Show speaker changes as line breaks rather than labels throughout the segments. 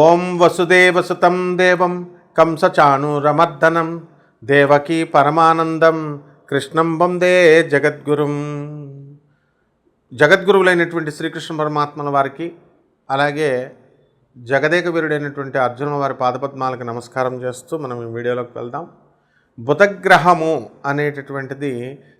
ఓం వసుదేవసుతం దేవం కంసచాణూరమర్దనం దేవకీ పరమానందం కృష్ణం వందే జగద్గురుం. జగద్గురువులైనటువంటి శ్రీకృష్ణ పరమాత్మల వారికి, అలాగే జగదేక వీరుడైనటువంటి అర్జునుల వారి పాదపద్మాలకు నమస్కారం చేస్తూ మనం ఈ వీడియోలోకి వెళ్దాం. బుధగ్రహము అనేటటువంటిది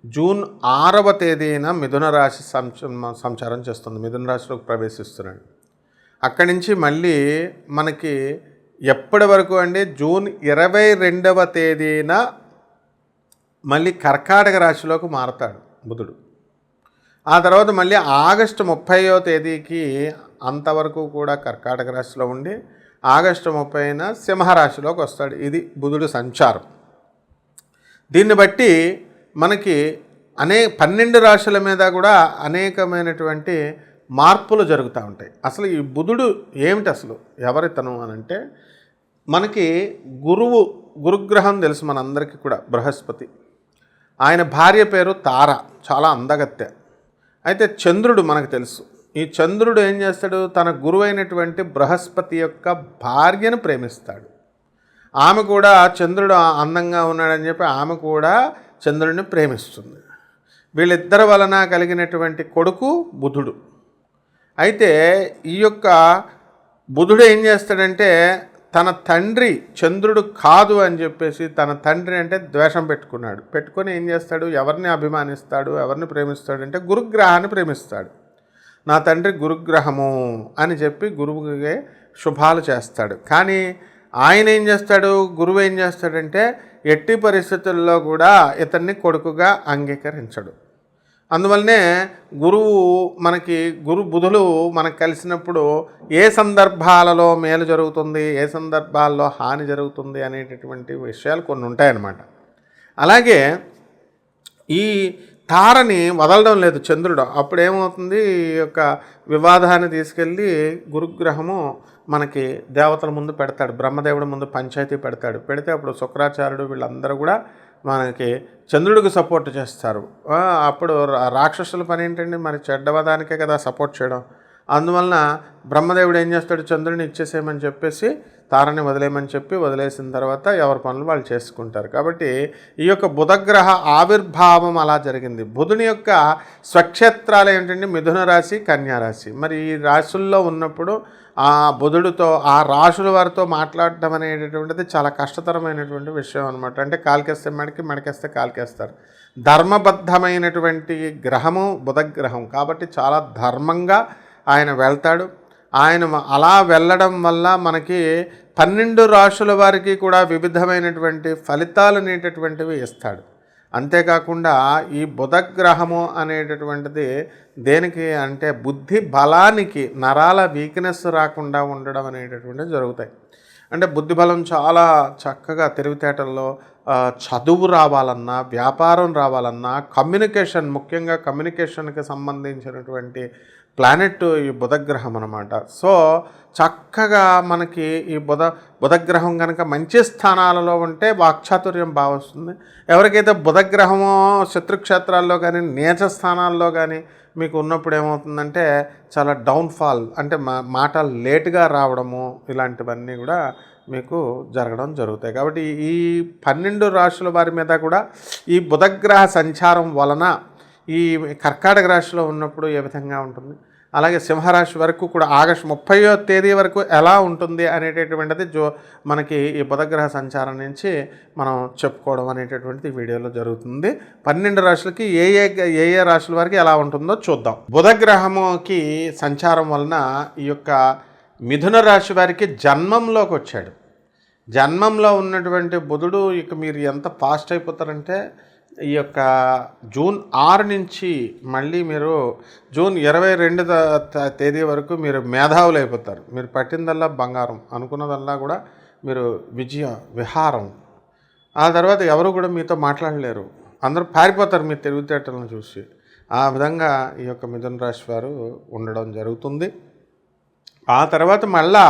జూన్ 6వ తేదీన మిథున రాశి సంచారం చేస్తుంది. మిథున రాశిలోకి ప్రవేశిస్తున్నాడు. అక్కడి నుంచి మళ్ళీ మనకి ఎప్పటి వరకు అండి, జూన్ 22వ తేదీన మళ్ళీ కర్కాటక రాశిలోకి మారతాడు బుధుడు. ఆ తర్వాత మళ్ళీ ఆగస్టు 30వ తేదీకి అంతవరకు కూడా కర్కాటక రాశిలో ఉండి ఆగస్టు 30న సింహరాశిలోకి వస్తాడు. ఇది బుధుడు సంచారం. దీన్ని బట్టి మనకి 12 రాశుల మీద కూడా అనేకమైనటువంటి మార్పులు జరుగుతూ ఉంటాయి. అసలు ఈ బుధుడు ఏమిటి, అసలు ఎవరితను అని అంటే, మనకి గురుగ్రహం తెలుసు మనందరికీ కూడా, బృహస్పతి. ఆయన భార్య పేరు తార, చాలా అందగత్తె. అయితే చంద్రుడు మనకు తెలుసు. ఈ చంద్రుడు ఏం చేస్తాడు, తన గురువైనటువంటి బృహస్పతి యొక్క భార్యను ప్రేమిస్తాడు. ఆమె కూడా చంద్రుడు అందంగా ఉన్నాడని చెప్పి ఆమె కూడా చంద్రుడిని ప్రేమిస్తుంది. వీళ్ళిద్దరి వలన కలిగినటువంటి కొడుకు బుధుడు. అయితే ఈ యొక్క బుధుడు ఏం చేస్తాడంటే, తన తండ్రి చంద్రుడు కాదు అని చెప్పేసి తన తండ్రి అంటే ద్వేషం పెట్టుకొని ఏం చేస్తాడు, ఎవరిని అభిమానిస్తాడు, ఎవరిని ప్రేమిస్తాడు అంటే గురుగ్రహాన్ని ప్రేమిస్తాడు. నా తండ్రి గురుగ్రహము అని చెప్పి గురువుకి శుభాలు చేస్తాడు. కానీ ఆయన ఏం చేస్తాడు, గురువు ఏం చేస్తాడంటే ఎట్టి పరిస్థితుల్లో కూడా ఇతన్ని కొడుకుగా అంగీకరించడు. అందువల్లనే గురు బుధులు మనకు కలిసినప్పుడు ఏ సందర్భాలలో మేలు జరుగుతుంది, ఏ సందర్భాల్లో హాని జరుగుతుంది అనేటటువంటి విషయాలు కొన్ని ఉంటాయన్నమాట. అలాగే ఈ తారని వదలడం లేదు చంద్రుడు. అప్పుడు ఏమవుతుంది, ఈ యొక్క వివాదాన్ని తీసుకెళ్ళి గురుగ్రహము మనకి దేవతల ముందు పెడతాడు, బ్రహ్మదేవుడి ముందు పంచాయతీ పెడితే అప్పుడు శుక్రాచార్యుడు వీళ్ళందరూ కూడా మనకి చంద్రుడికి సపోర్ట్ చేస్తారు. అప్పుడు రాక్షసుల పని ఏంటండి, మరి చెడ్డవదానికే కదా సపోర్ట్ చేయడం. అందువలన బ్రహ్మదేవుడు ఏం చేస్తాడు, చంద్రుడిని ఇచ్చేసేయమని చెప్పేసి తారని వదిలేసిన తర్వాత ఎవరి పనులు వాళ్ళు చేసుకుంటారు. కాబట్టి ఈ యొక్క బుధగ్రహ ఆవిర్భావం అలా జరిగింది. బుధుని యొక్క స్వక్షేత్రాలు ఏంటంటే మిథున రాశి, కన్యారాశి. మరి ఈ రాశుల్లో ఉన్నప్పుడు ఆ బుధుడితో, ఆ రాశుల వారితో మాట్లాడడం అనేటటువంటిది చాలా కష్టతరమైనటువంటి విషయం అనమాట. అంటే కాలికేస్తే మెడకేస్తే కాలికేస్తారు. ధర్మబద్ధమైనటువంటి గ్రహము బుధగ్రహం కాబట్టి చాలా ధర్మంగా ఆయన వెళ్తాడు. ఆయన అలా వెళ్ళడం వల్ల మనకి 12 రాశుల వారికి కూడా వివిధమైనటువంటి ఫలితాలు అనేటటువంటివి ఇస్తాడు. అంతేకాకుండా ఈ బుధగ్రహము అనేటటువంటిది దేనికి అంటే బుద్ధి బలానికి, నరాల వీక్నెస్ రాకుండా ఉండడం అనేటటువంటివి జరుగుతాయి. అంటే బుద్ధి బలం చాలా చక్కగా, తెలివితేటల్లో చదువు రావాలన్నా, వ్యాపారం రావాలన్నా, కమ్యూనికేషన్, ముఖ్యంగా కమ్యూనికేషన్కి సంబంధించినటువంటి ప్లానెట్ ఈ బుధగ్రహం అన్నమాట. సో చక్కగా మనకి ఈ బుధగ్రహం కనుక మంచి స్థానాలలో ఉంటే వాక్చాతుర్యం బాగా వస్తుంది. ఎవరికైతే బుధగ్రహమో శత్రుక్షేత్రాల్లో కానీ నీచ స్థానాల్లో కానీ మీకు ఉన్నప్పుడు ఏమవుతుందంటే చాలా డౌన్ఫాల్, అంటే మాటలు లేటుగా రావడము, ఇలాంటివన్నీ కూడా మీకు జరగడం జరుగుతాయి. కాబట్టి ఈ 12 రాశుల వారి మీద కూడా ఈ బుధగ్రహ సంచారం వలన ఈ కర్కాటక రాశిలో ఉన్నప్పుడు ఏ విధంగా ఉంటుంది, అలాగే సింహరాశి వరకు కూడా ఆగస్టు 30వ తేదీ వరకు ఎలా ఉంటుంది అనేటటువంటిది మనకి ఈ బుధగ్రహ సంచారం నుంచి మనం చెప్పుకోవడం అనేటటువంటిది వీడియోలో జరుగుతుంది. 12 రాశులకి ఏ రాశుల వరకు ఎలా ఉంటుందో చూద్దాం. బుధగ్రహముకి సంచారం వలన ఈ యొక్క మిథున రాశి వారికి జన్మంలోకి వచ్చాడు. జన్మంలో ఉన్నటువంటి బుధుడు ఇక మీరు ఎంత ఫాస్ట్ అయిపోతారంటే, ఈ యొక్క జూన్ 6 నుంచి మళ్ళీ మీరు జూన్ 22 తేదీ వరకు మీరు మేధావులు అయిపోతారు. మీరు పట్టిందల్లా బంగారం, అనుకున్నదల్లా కూడా మీరు విహారం. ఆ తర్వాత ఎవరు కూడా మీతో మాట్లాడలేరు, అందరూ పారిపోతారు మీ తెలివితేటలను చూసి. ఆ విధంగా ఈ యొక్క మిథున రాశి వారు ఉండడం జరుగుతుంది. ఆ తర్వాత మళ్ళా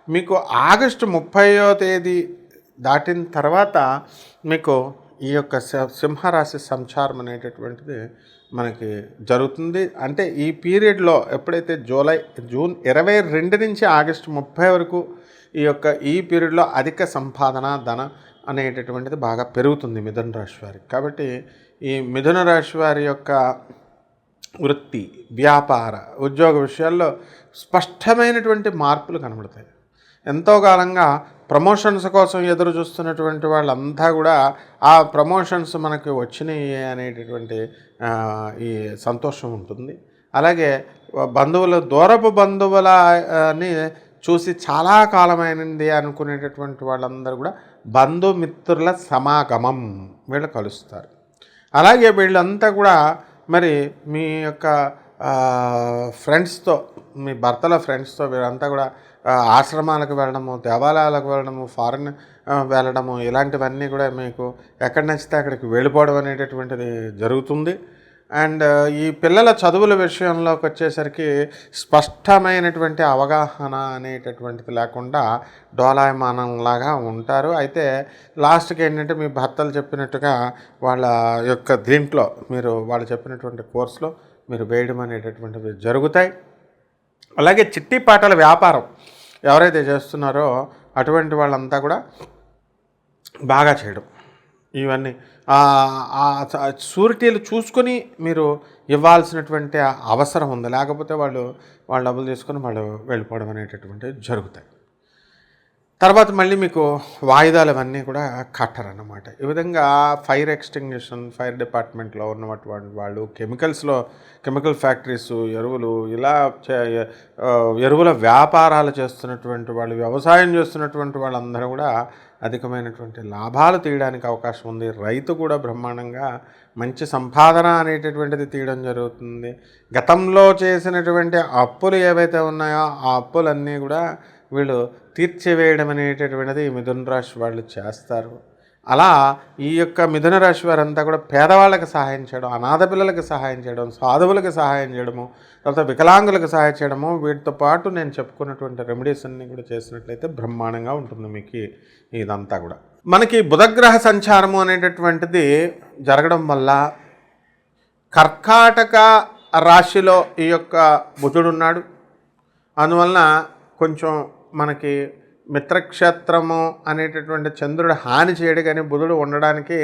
మీకు ఆగస్టు 30వ తేదీ దాటిన తర్వాత మీకు ఈ యొక్క సింహరాశి సంచారం అనేటటువంటిది మనకి జరుగుతుంది. అంటే ఈ పీరియడ్లో ఎప్పుడైతే జూన్ 22 నుంచి ఆగస్టు 30 వరకు ఈ పీరియడ్లో అధిక సంపాదన ధన అనేటటువంటిది బాగా పెరుగుతుంది మిథున రాశి వారికి. కాబట్టి ఈ మిథున రాశి వారి యొక్క వృత్తి, వ్యాపార, ఉద్యోగ విషయాల్లో స్పష్టమైనటువంటి మార్పులు కనబడతాయి. ఎంతో కాలంగా ప్రమోషన్స్ కోసం ఎదురు చూస్తున్నటువంటి వాళ్ళంతా కూడా ఆ ప్రమోషన్స్ మనకి వచ్చినాయి అనేటటువంటి ఈ సంతోషం ఉంటుంది. అలాగే దూరపు బంధువులని చూసి చాలా కాలమైనది అనుకునేటటువంటి వాళ్ళందరూ కూడా బంధుమిత్రుల సమాగమం వీళ్ళు కలుస్తారు. అలాగే వీళ్ళంతా కూడా మరి మీ యొక్క ఫ్రెండ్స్తో, మీ భర్తల ఫ్రెండ్స్తో వీళ్ళంతా కూడా ఆశ్రమాలకు వెళ్ళడము, దేవాలయాలకు వెళ్ళడము, ఫారెన్ వెళ్ళడము, ఇలాంటివన్నీ కూడా మీకు ఎక్కడ నచ్చితే అక్కడికి వెళ్ళిపోవడం అనేటటువంటిది జరుగుతుంది. అండ్ ఈ పిల్లల చదువుల విషయంలోకి వచ్చేసరికి స్పష్టమైనటువంటి అవగాహన అనేటటువంటిది లేకుండా డోలాయమానంలాగా ఉంటారు. అయితే లాస్ట్కి ఏంటంటే మీ భర్తలు చెప్పినట్టుగా వాళ్ళ యొక్క దీంట్లో మీరు వాళ్ళు చెప్పినటువంటి కోర్సులో మీరు వేయడం అనేటటువంటివి జరుగుతాయి. అలాగే చిట్టిపాటల వ్యాపారం ఎవరైతే చేస్తున్నారో అటువంటి వాళ్ళంతా కూడా బాగా చేయడం, ఇవన్నీ షూరిటీలు చూసుకొని మీరు ఇవ్వాల్సినటువంటి అవసరం ఉంది. లేకపోతే వాళ్ళు డబ్బులు తీసుకొని వాళ్ళు వెళ్ళిపోవడం అనేటటువంటివి జరుగుతాయి. తర్వాత మళ్ళీ మీకు వాయిదాలు అవన్నీ కూడా కట్టరన్నమాట. ఈ విధంగా ఫైర్ ఎక్స్టింగ్విషన్, ఫైర్ డిపార్ట్మెంట్లో ఉన్నటువంటి వాళ్ళు, కెమికల్ ఫ్యాక్టరీస్, ఎరువులు, ఇలా ఎరువుల వ్యాపారాలు చేస్తున్నటువంటి వాళ్ళు, వ్యవసాయం చేస్తున్నటువంటి వాళ్ళందరూ కూడా అధికమైనటువంటి లాభాలు తీయడానికి అవకాశం ఉంది. రైతు కూడా బ్రహ్మాండంగా మంచి సంపాదన అనేటటువంటిది తీయడం జరుగుతుంది. గతంలో చేసినటువంటి అప్పులు ఏవైతే ఉన్నాయో ఆ అప్పులన్నీ కూడా వీళ్ళు తీర్చివేయడం అనేటటువంటిది మిథున రాశి వాళ్ళు చేస్తారు. అలా ఈ యొక్క మిథున రాశి వారంతా కూడా పేదవాళ్ళకి సహాయం చేయడం, అనాథ పిల్లలకు సహాయం చేయడం, సాధువులకు సహాయం చేయడము, తర్వాత వికలాంగులకు సహాయం చేయడము, వీటితో పాటు నేను చెప్పుకున్నటువంటి రెమెడీస్ అన్నీ కూడా చేసినట్లయితే బ్రహ్మాండంగా ఉంటుంది మీకు ఇదంతా కూడా. మనకి బుధగ్రహ సంచారము అనేటటువంటిది జరగడం వల్ల కర్కాటక రాశిలో ఈ యొక్క బుధుడు ఉన్నాడు. అందువలన కొంచెం మనకి మిత్రక్షేత్రము అనేటటువంటి చంద్రుడు హాని చేయడు, కానీ బుధుడు ఉండడానికి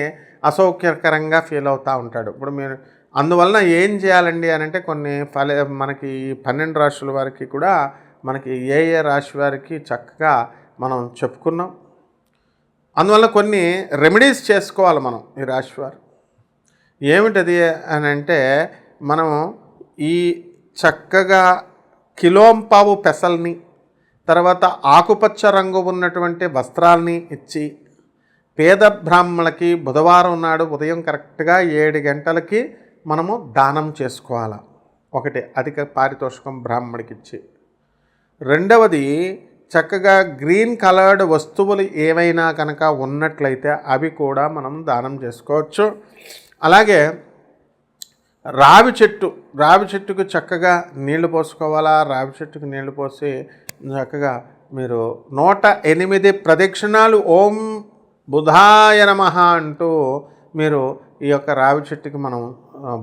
అసౌకర్యకరంగా ఫీల్ అవుతూ ఉంటాడు. ఇప్పుడు మీరు అందువలన ఏం చేయాలండి అని అంటే మనకి 12 రాశుల వారికి కూడా మనకి ఏ రాశి వారికి చక్కగా మనం చెప్పుకున్నాం. అందువల్ల కొన్ని రెమెడీస్ చేసుకోవాలి మనం ఈ రాశి వారు. ఏమిటది అని అంటే మనం ఈ చక్కగా కిలోంపావు పెసల్ని, తర్వాత ఆకుపచ్చ రంగు ఉన్నటువంటి వస్త్రాల్ని ఇచ్చి పేద బ్రాహ్మణులకి బుధవారం నాడు ఉదయం కరెక్ట్గా 7 గంటలకి మనము దానం చేసుకోవాలి. ఒకటి అధిక పారితోషికం బ్రాహ్మణుడికి ఇచ్చి, రెండవది చక్కగా గ్రీన్ కలర్డ్ వస్తువులు ఏవైనా కనుక ఉన్నట్లయితే అవి కూడా మనం దానం చేసుకోవచ్చు. అలాగే రావి చెట్టుకు చక్కగా నీళ్లు పోసుకోవాలా. రావి చెట్టుకు నీళ్లు పోసి చక్కగా మీరు 108 ప్రదక్షిణాలు ఓం బుధాయ నమః అంటూ మీరు ఈ యొక్క రావి చెట్టుకి మనం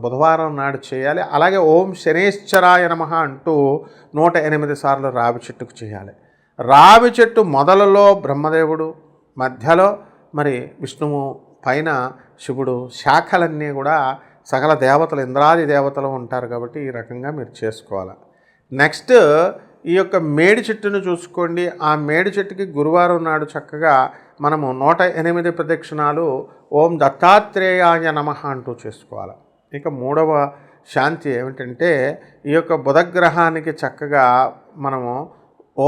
బుధవారం నాడు చేయాలి. అలాగే ఓం శనేశ్వరాయ నమః అంటూ 108 సార్లు రావి చెట్టుకు చేయాలి. రావి చెట్టు మొదలలో బ్రహ్మదేవుడు, మధ్యలో మరి విష్ణువు, పైన శివుడు, శాఖలన్నీ కూడా సకల దేవతలు, ఇంద్రాది దేవతలు ఉంటారు. కాబట్టి ఈ రకంగా మీరు చేసుకోవాలి. నెక్స్ట్ ఈ యొక్క మేడి చెట్టును చూసుకోండి. ఆ మేడి చెట్టుకి గురువారం నాడు చక్కగా మనము 108 ప్రదక్షిణాలు ఓం దత్తాత్రేయాయ నమః అంటూ చేసుకోవాలి. ఇక మూడవ శాంతి ఏమిటంటే ఈ యొక్క బుధగ్రహానికి చక్కగా మనము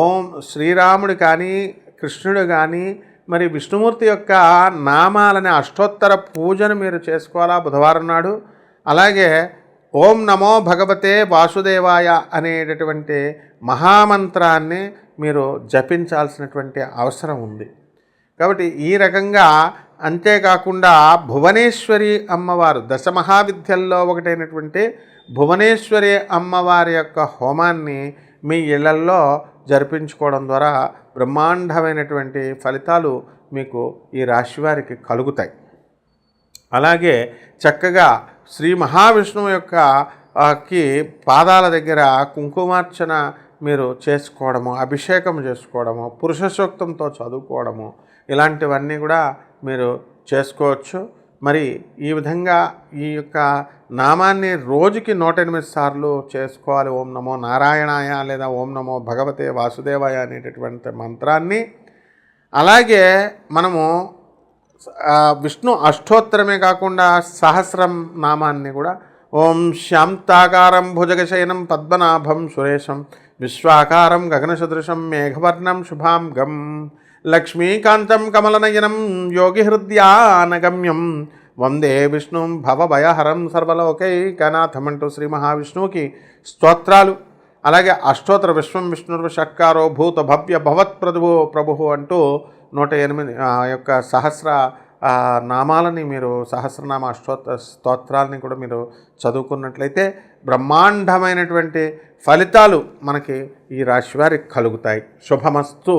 ఓం శ్రీరాముడు కానీ, కృష్ణుడు కానీ, మరి విష్ణుమూర్తి యొక్క నామాలని అష్టోత్తర పూజను మీరు చేసుకోవాలా బుధవారం నాడు. అలాగే ఓం నమో భగవతే వాసుదేవాయ అనేటటువంటి మహామంత్రాన్ని మీరు జపించాల్సినటువంటి అవసరం ఉంది. కాబట్టి ఈ రకంగా, అంతేకాకుండా భువనేశ్వరి అమ్మవారు, దశమహావిద్యల్లో ఒకటైనటువంటి భువనేశ్వరి అమ్మవారి యొక్క హోమాన్ని మీ ఇళ్లల్లో జరిపించుకోవడం ద్వారా బ్రహ్మాండమైనటువంటి ఫలితాలు మీకు ఈ రాశి వారికి కలుగుతాయి. అలాగే చక్కగా శ్రీ మహావిష్ణువు యొక్క కి పాదాల దగ్గర కుంకుమార్చన మీరు చేసుకోవడము, అభిషేకం చేసుకోవడము, పురుష సూక్తంతో చదువుకోవడము, ఇలాంటివన్నీ కూడా మీరు చేసుకోవచ్చు. మరి ఈ విధంగా ఈ యొక్క నామాన్ని రోజుకి 108 సార్లు చేసుకోవాలి. ఓం నమో నారాయణాయ లేదా ఓం నమో భగవతే వాసుదేవాయ అనేటటువంటి మంత్రాన్ని. అలాగే మనము విష్ణు అష్టోత్తరమే కాకుండా సహస్రం నామాన్ని కూడా ఓం శాంతాకారం భుజగశయనం పద్మనాభం సురేశం విశ్వాకారం గగనసదృశం మేఘవర్ణం శుభాంగం లక్ష్మీకాంతం కమలనయనం యోగిహృద్యానగమ్యం వందే విష్ణుం భవభయహరం సర్వలోకైకనాథం అంటూ శ్రీ మహావిష్ణువుకి స్తోత్రాలు. అలాగే అష్టోత్తర విశ్వం విష్ణుర్వ షట్కారో భూత భవ్య భవత్ ప్రభువు అంటూ 108 యొక్క సహస్ర నామాలని మీరు సహస్రనామ స్తోత్రాలని కూడా మీరు చదువుకున్నట్లయితే బ్రహ్మాండమైనటువంటి ఫలితాలు మనకి ఈ రాశి వారికి కలుగుతాయి. శుభమస్తు.